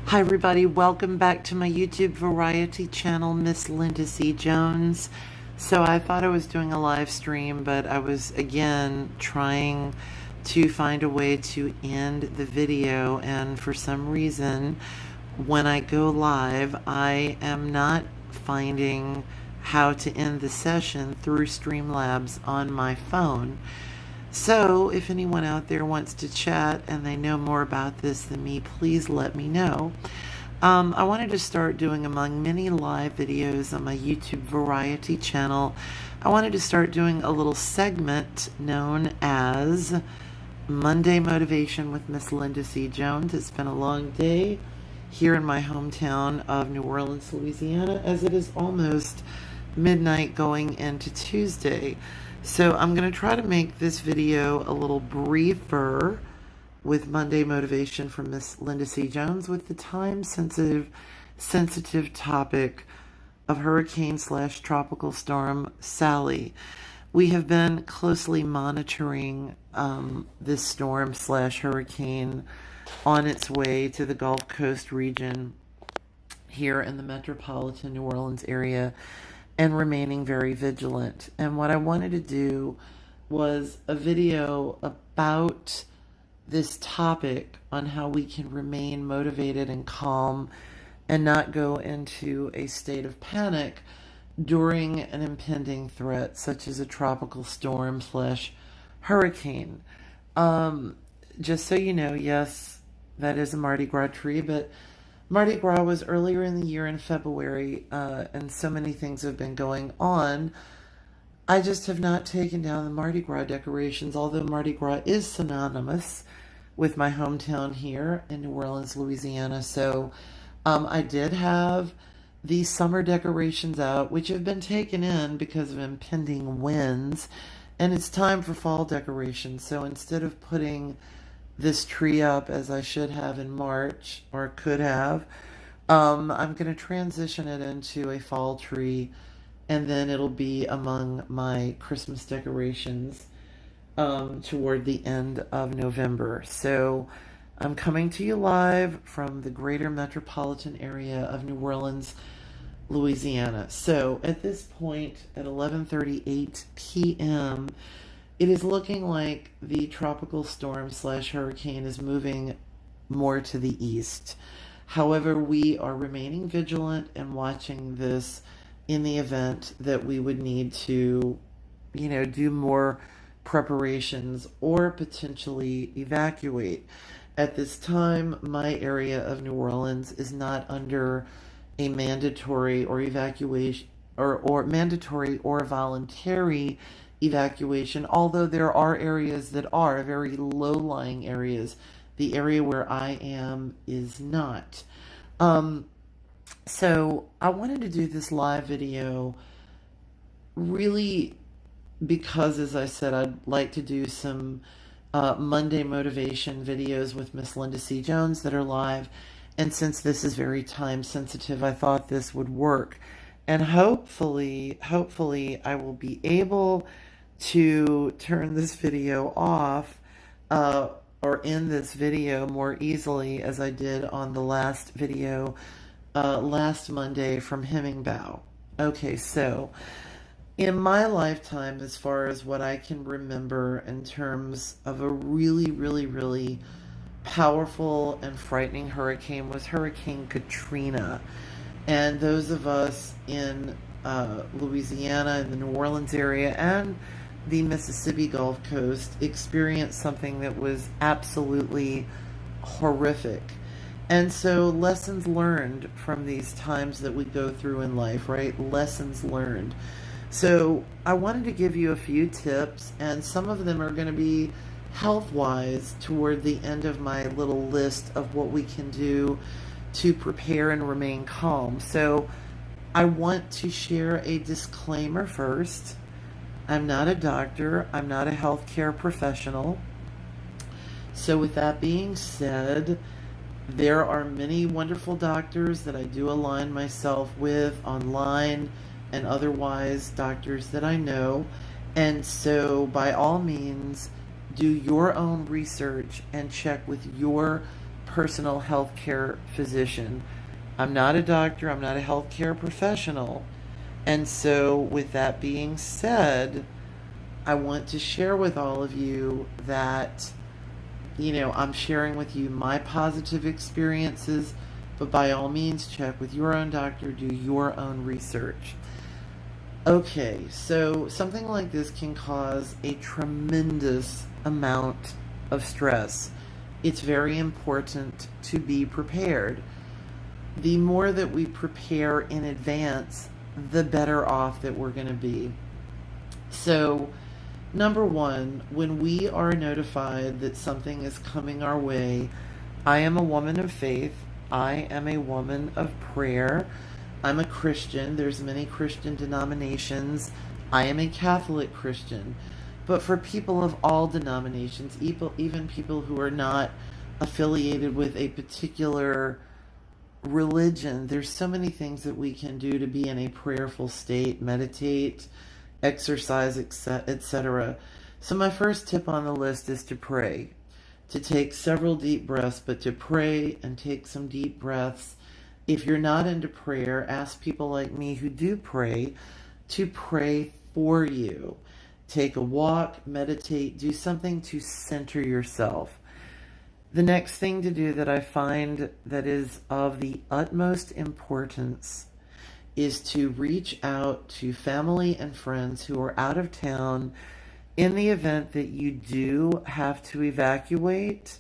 Hi everybody, welcome back to my YouTube variety channel, Miss Linda C. Jones. So I thought I was doing a live stream, but I was again trying to find a way to end the video, and for some reason when I go live I am not finding how to end the session through Streamlabs on my phone. So if anyone out there wants to chat and they know more about this than me, please let me know. I wanted to start doing, among many live videos on my YouTube variety channel, I wanted to start doing a little segment known as Monday Motivation with Miss Linda C. Jones. It's been a long day here in my hometown of New Orleans, Louisiana, as it is almost midnight going into Tuesday. So I'm going to try to make this video a little briefer with Monday Motivation from Miss Linda C. Jones, with the time-sensitive topic of hurricane/tropical storm Sally. We have been closely monitoring this storm/hurricane on its way to the Gulf Coast region here in the metropolitan New Orleans area, and remaining very vigilant. And what I wanted to do was a video about this topic on how we can remain motivated and calm and not go into a state of panic during an impending threat such as a tropical storm/hurricane. Just so you know, yes, that is a Mardi Gras tree, but Mardi Gras was earlier in the year in February, and so many things have been going on. I just have not taken down the Mardi Gras decorations, although Mardi Gras is synonymous with my hometown here in New Orleans, Louisiana. So I did have the summer decorations out, which have been taken in because of impending winds, and it's time for fall decorations. So instead of putting this tree up as I should have in March, or could have, I'm going to transition it into a fall tree, and then it'll be among my Christmas decorations toward the end of November. So I'm coming to you live from the greater metropolitan area of New Orleans, Louisiana. So at this point, at 11:38 p.m., it is looking like the tropical storm/hurricane is moving more to the east. However, we are remaining vigilant and watching this in the event that we would need to, do more preparations or potentially evacuate. At this time, my area of New Orleans is not under a mandatory or evacuation or mandatory or voluntary evacuation, although there are areas that are very low-lying areas. The area where I am is not. So I wanted to do this live video really because, as I said, I'd like to do some Monday motivation videos with Miss Linda C. Jones that are live, and since this is very time sensitive, I thought this would work. And hopefully I will be able to turn this video off or end this video more easily, as I did on the last video last Monday from Hemmingbow. Okay, so in my lifetime, as far as what I can remember in terms of a really powerful and frightening hurricane, was Hurricane Katrina. And those of us in Louisiana, in the New Orleans area, and the Mississippi Gulf Coast experienced something that was absolutely horrific. And so lessons learned from these times that we go through in life, right? Lessons learned. So I wanted to give you a few tips, and some of them are going to be health-wise toward the end of my little list of what we can do to prepare and remain calm. So I want to share a disclaimer first. I'm not a doctor. I'm not a healthcare professional. So with that being said, there are many wonderful doctors that I do align myself with online and otherwise, doctors that I know. And so by all means, do your own research and check with your personal healthcare physician. I'm not a doctor, I'm not a healthcare professional. And so with that being said, I want to share with all of you that, I'm sharing with you my positive experiences, but by all means, check with your own doctor, do your own research. Okay, so something like this can cause a tremendous amount of stress. It's very important to be prepared. The more that we prepare in advance, the better off that we're going to be. So, number one, when we are notified that something is coming our way, I am a woman of faith. I am a woman of prayer. I'm a Christian. There's many Christian denominations. I am a Catholic Christian. But for people of all denominations, even people who are not affiliated with a particular religion, there's so many things that we can do to be in a prayerful state, meditate, exercise, etc. So my first tip on the list is to pray, to take several deep breaths, but to pray and take some deep breaths. If you're not into prayer, ask people like me who do pray to pray for you. Take a walk, meditate, do something to center yourself. The next thing to do that I find that is of the utmost importance is to reach out to family and friends who are out of town in the event that you do have to evacuate.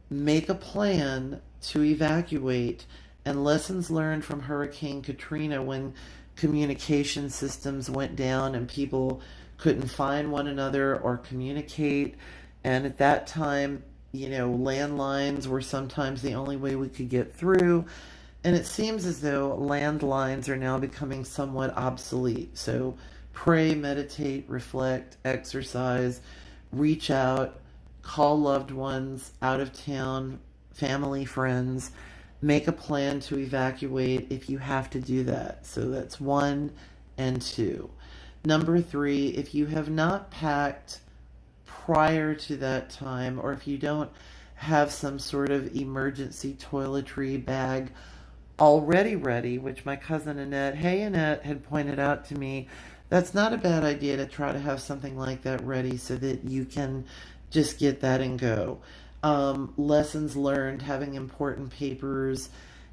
Make a plan to evacuate. And lessons learned from Hurricane Katrina, when communication systems went down and people couldn't find one another or communicate. And at that time, landlines were sometimes the only way we could get through. And it seems as though landlines are now becoming somewhat obsolete. So pray, meditate, reflect, exercise, reach out, call loved ones out of town, family, friends. Make a plan to evacuate if you have to do that. So that's 1 and 2. Number 3, if you have not packed prior to that time, or if you don't have some sort of emergency toiletry bag already ready, which my cousin Annette, had pointed out to me, that's not a bad idea to try to have something like that ready so that you can just get that and go. Lessons learned, having important papers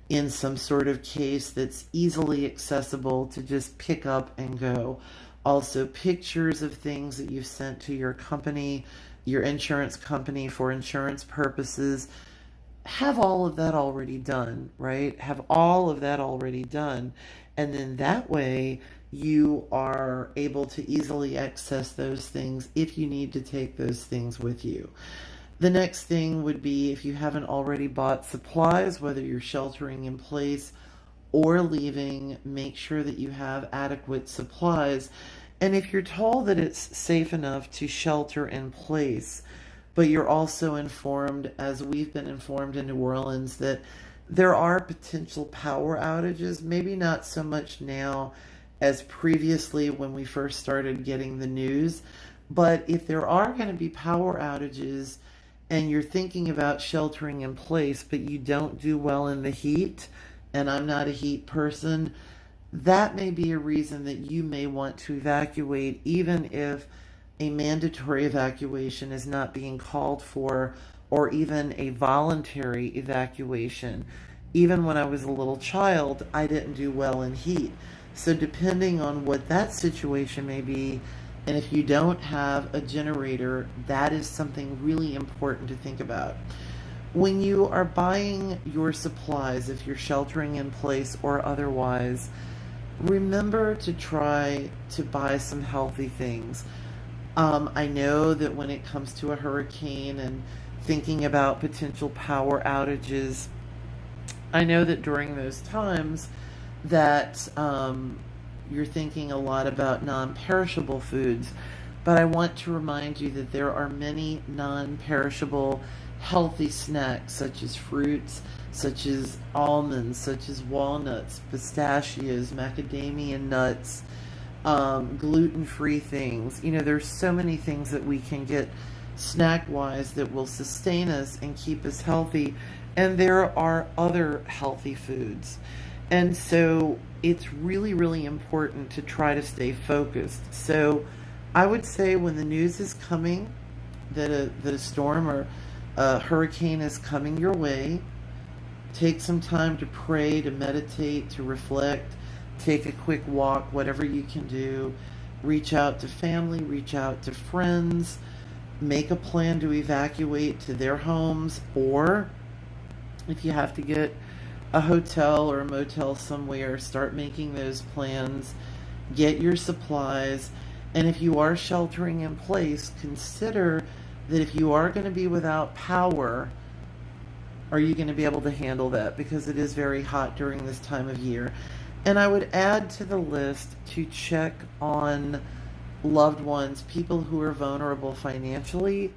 in some sort of case that's easily accessible to just pick up and go. Also, pictures of things that you've sent to your company, your insurance company for insurance purposes. Have all of that already done, right? Have all of that already done. And then that way you are able to easily access those things if you need to take those things with you. The next thing would be, if you haven't already bought supplies, whether you're sheltering in place or leaving, make sure that you have adequate supplies. And if you're told that it's safe enough to shelter in place, but you're also informed, as we've been informed in New Orleans, that there are potential power outages, maybe not so much now as previously when we first started getting the news, but if there are going to be power outages, and you're thinking about sheltering in place, but you don't do well in the heat, and I'm not a heat person, that may be a reason that you may want to evacuate, even if a mandatory evacuation is not being called for, or even a voluntary evacuation. Even when I was a little child, I didn't do well in heat. So depending on what that situation may be, and if you don't have a generator, that is something really important to think about. When you are buying your supplies, if you're sheltering in place or otherwise, remember to try to buy some healthy things. I know that when it comes to a hurricane and thinking about potential power outages, I know that during those times that you're thinking a lot about non-perishable foods, but I want to remind you that there are many non-perishable healthy snacks such as fruits, such as almonds, such as walnuts, pistachios, macadamia nuts, gluten-free things. You know, there's so many things that we can get snack-wise that will sustain us and keep us healthy. And there are other healthy foods. And so it's really, really important to try to stay focused. So I would say when the news is coming that a storm or a hurricane is coming your way, take some time to pray, to meditate, to reflect, take a quick walk, whatever you can do. Reach out to family, reach out to friends, make a plan to evacuate to their homes, or if you have to get a hotel or a motel somewhere, start making those plans, get your supplies, and if you are sheltering in place, consider that if you are going to be without power, are you going to be able to handle that? Because it is very hot during this time of year. And I would add to the list to check on loved ones, people who are vulnerable financially,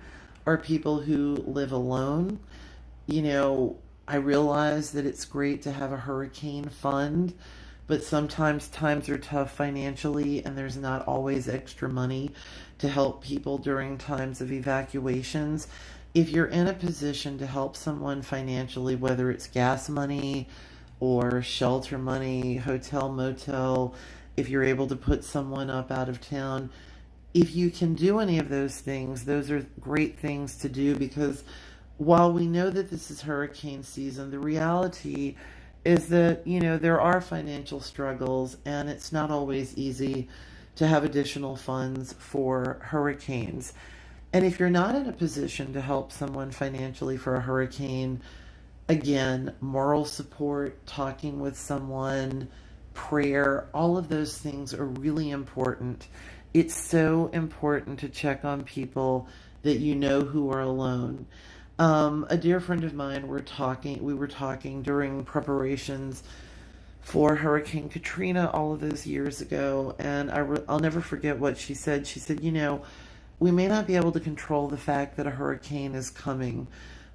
or people who live alone. You know, I realize that it's great to have a hurricane fund, but sometimes times are tough financially and there's not always extra money to help people during times of evacuations. If you're in a position to help someone financially, whether it's gas money or shelter money, hotel, motel, if you're able to put someone up out of town, if you can do any of those things, those are great things to do, because while we know that this is hurricane season, the reality is that, you know, there are financial struggles and it's not always easy to have additional funds for hurricanes. And if you're not in a position to help someone financially for a hurricane, again, moral support, talking with someone, prayer, all of those things are really important. It's so important to check on people that you know who are alone. A dear friend of mine, we were talking during preparations for Hurricane Katrina all of those years ago, and I'll never forget what she said. She said, you know, we may not be able to control the fact that a hurricane is coming,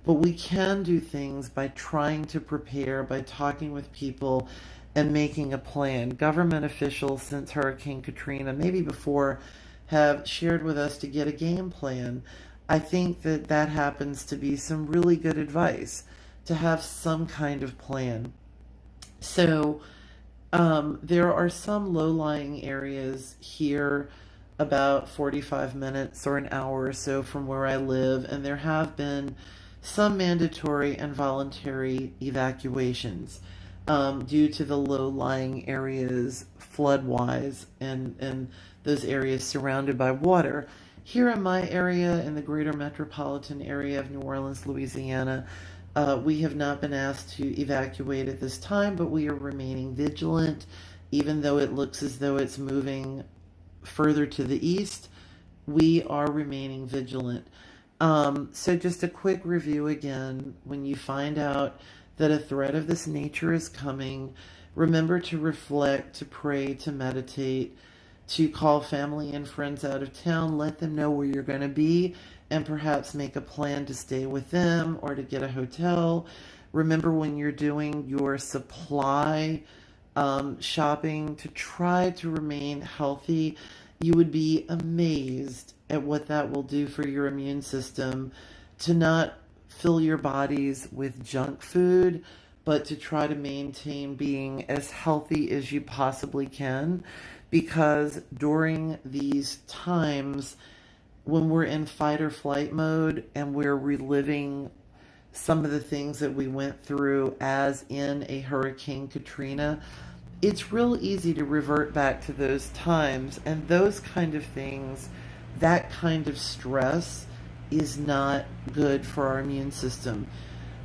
but we can do things by trying to prepare, by talking with people and making a plan. Government officials since Hurricane Katrina, maybe before, have shared with us to get a game plan. I think that that happens to be some really good advice, to have some kind of plan. So there are some low-lying areas here about 45 minutes or an hour or so from where I live, and there have been some mandatory and voluntary evacuations due to the low-lying areas flood-wise and those areas surrounded by water. Here in my area, in the greater metropolitan area of New Orleans, Louisiana, we have not been asked to evacuate at this time, but we are remaining vigilant. Even though it looks as though it's moving further to the east, we are remaining vigilant. So just a quick review again. When you find out that a threat of this nature is coming, remember to reflect, to pray, to meditate, to call family and friends out of town, let them know where you're going to be, and perhaps make a plan to stay with them or to get a hotel. Remember, when you're doing your supply shopping, to try to remain healthy. You would be amazed at what that will do for your immune system, to not fill your bodies with junk food, but to try to maintain being as healthy as you possibly can. Because during these times, when we're in fight or flight mode and we're reliving some of the things that we went through as in a Hurricane Katrina, it's real easy to revert back to those times, and those kind of things, that kind of stress is not good for our immune system.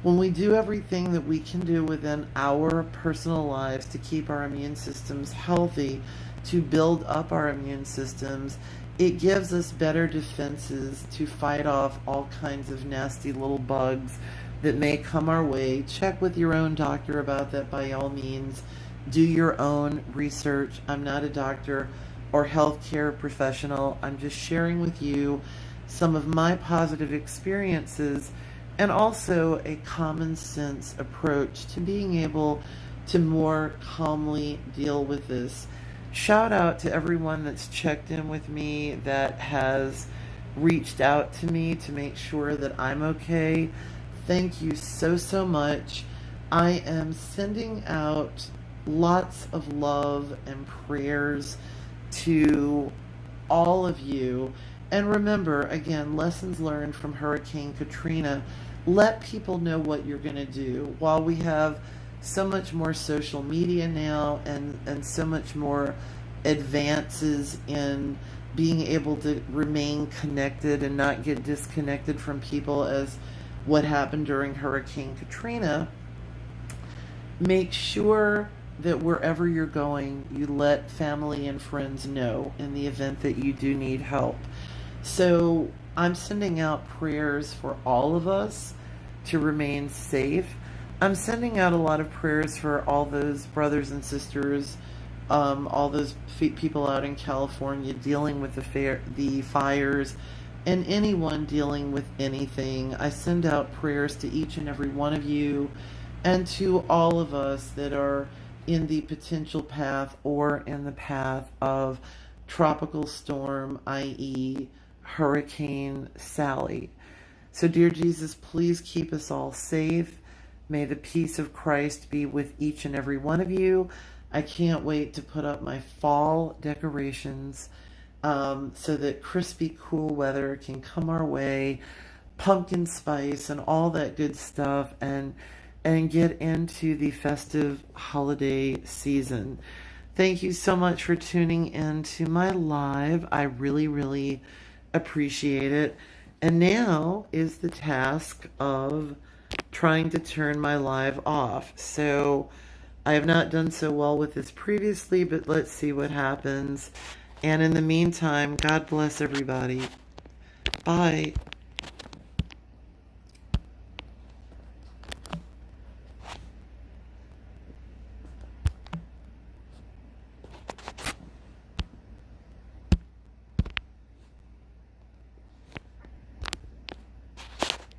When we do everything that we can do within our personal lives to keep our immune systems healthy, to build up our immune systems, it gives us better defenses to fight off all kinds of nasty little bugs that may come our way. Check with your own doctor about that by all means. Do your own research. I'm not a doctor or healthcare professional. I'm just sharing with you some of my positive experiences and also a common sense approach to being able to more calmly deal with this. Shout out to everyone that's checked in with me, that has reached out to me to make sure that I'm okay. Thank you so much. I am sending out lots of love and prayers to all of you. And remember, again, lessons learned from Hurricane Katrina. Let people know what you're going to do. While we have so much more social media now and so much more advances in being able to remain connected and not get disconnected from people as what happened during Hurricane Katrina, make sure that wherever you're going, you let family and friends know in the event that you do need help. So I'm sending out prayers for all of us to remain safe. I'm sending out a lot of prayers for all those brothers and sisters, all those people out in California dealing with the fires, and anyone dealing with anything. I send out prayers to each and every one of you and to all of us that are in the potential path or in the path of tropical storm, i.e. Hurricane Sally. So, dear Jesus, please keep us all safe. May the peace of Christ be with each and every one of you. I can't wait to put up my fall decorations so that crispy, cool weather can come our way, pumpkin spice and all that good stuff, and get into the festive holiday season. Thank you so much for tuning in to my live. I really appreciate it. And now is the task of trying to turn my live off. So I have not done so well with this previously, but let's see what happens. And in the meantime, God bless everybody. Bye.